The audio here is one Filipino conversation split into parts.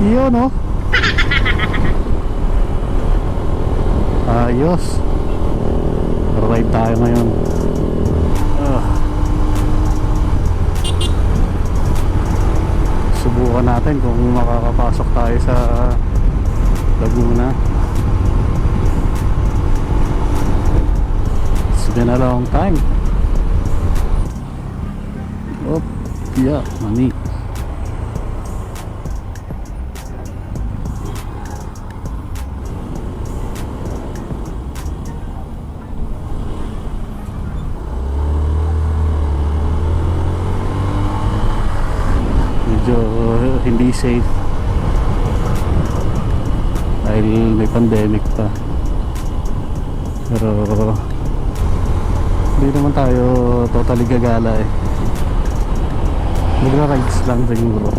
Yun oh. Ayos. Ride tayo ngayon. Subukan natin kung makakapasok tayo sa Laguna. It's been a long time. Oh, yeah, mani. Medyo hindi safe dahil may pandemic pa, pero hindi naman tayo totally gagala eh. Magra-rides lang siguro.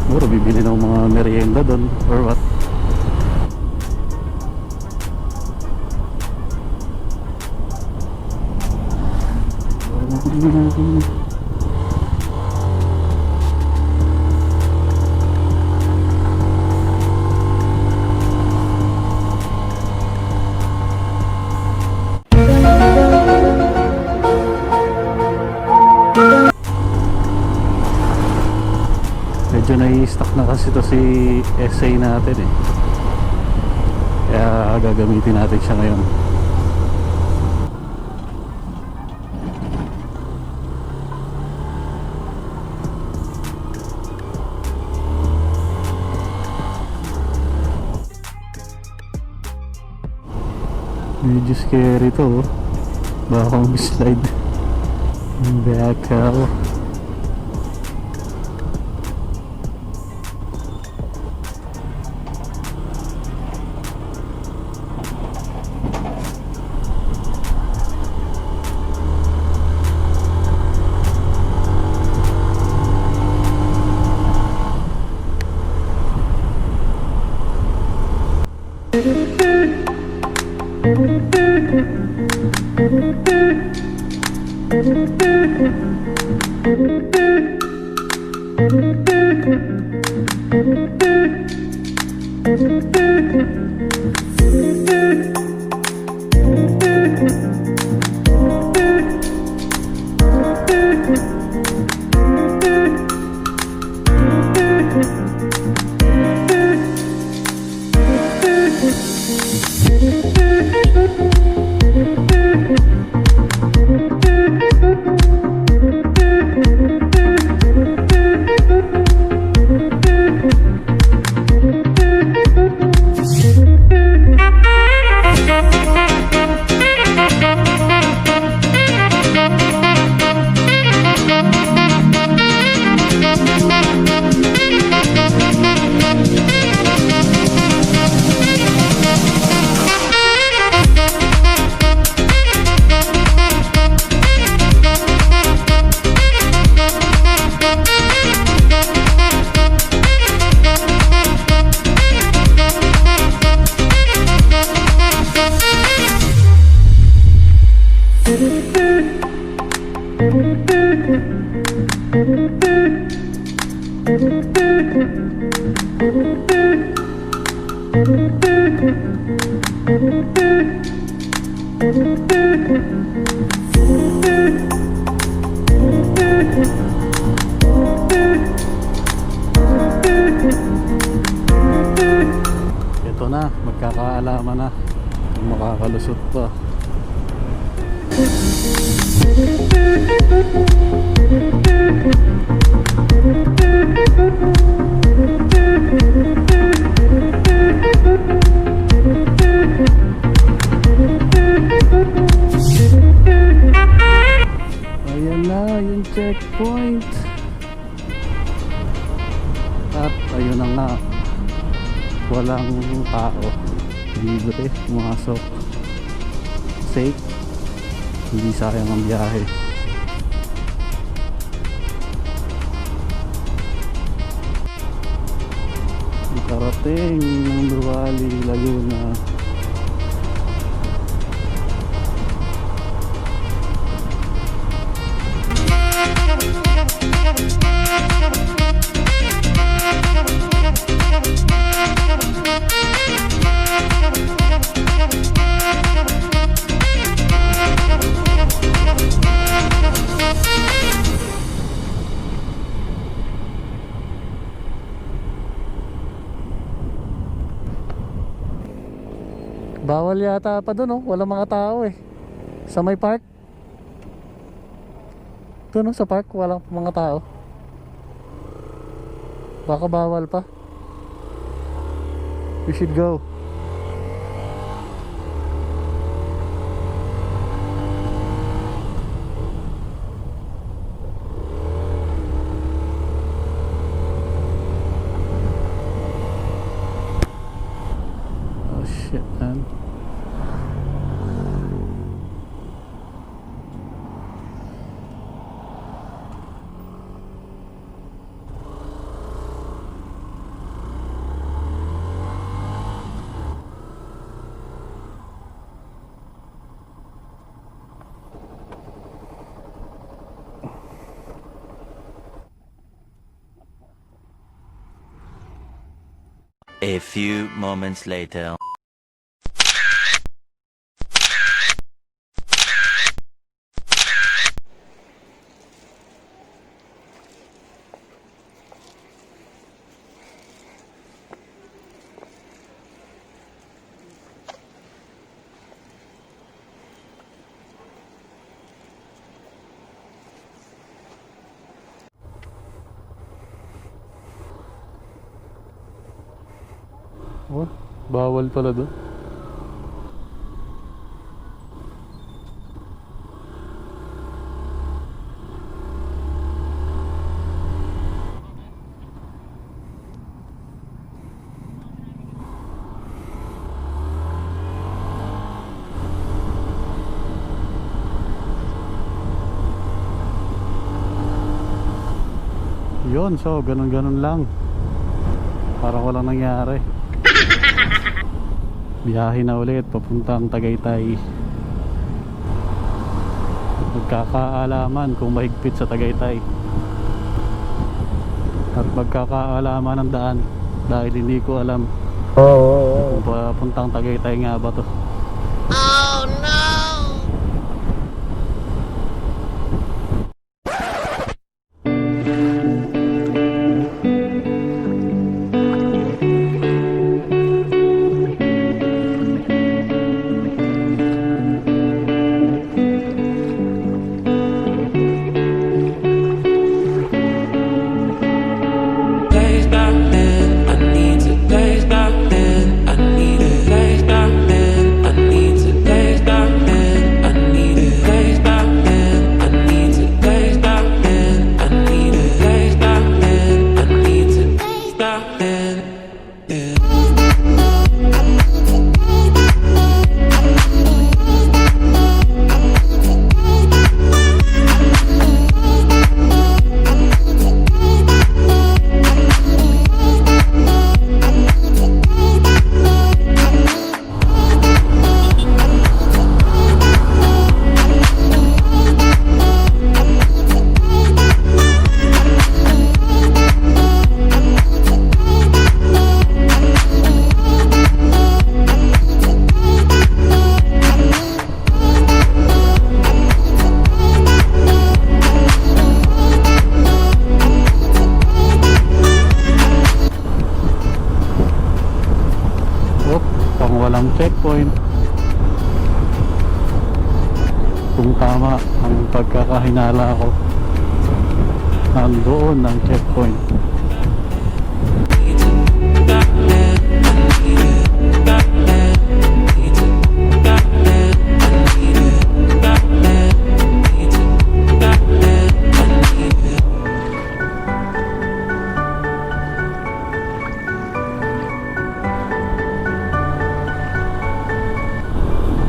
Siguro bibili ng mga merienda doon or what. Medyo nai-stuck na kasi to si essay natin eh, kaya gagamitin natin siya ngayon. Medyo scary to oh. Baka slide back out. Ito na, magkakaalaman na kung makakalusot pa. Ayan na yung checkpoint. At ayun na nga, walang tao, libre pumasok, safe, hindi sayang ang biyahe. Nakarating ng Nuvali, Laguna. Bawal yata pa doon, oh. Walang mga tao eh. Sa may park. Doon, oh, sa park walang mga tao. Baka bawal pa. We should go. Oh shit, man. A few moments later. Oh, bawal pala doon. Yun, so ganun-ganun lang. Parang walang nangyari. Biyahe na ulit papuntang Tagaytay. Magkakaalaman kung mahigpit sa Tagaytay at magkakaalaman ng daan dahil hindi ko alam kung papuntang Tagaytay nga ba to. Oh no! Walang checkpoint. Kung tama ang pagkakahinala ko, nandoon ang checkpoint.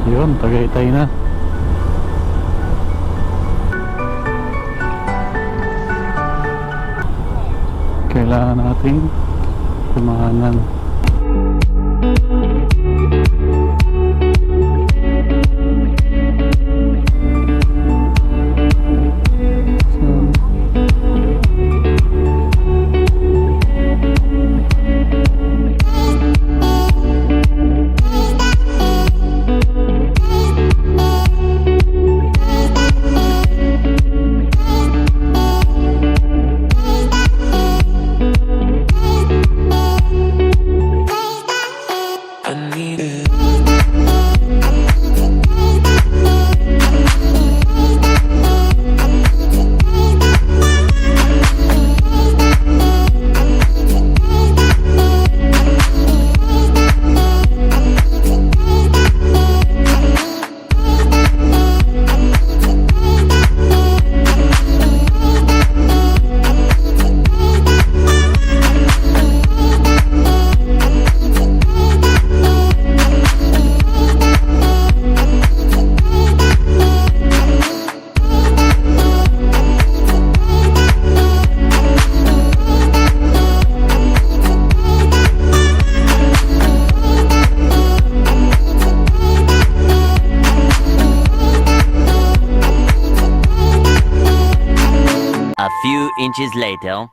Yun, Tagaytay na. Kailangan natin kumanan. A few inches later.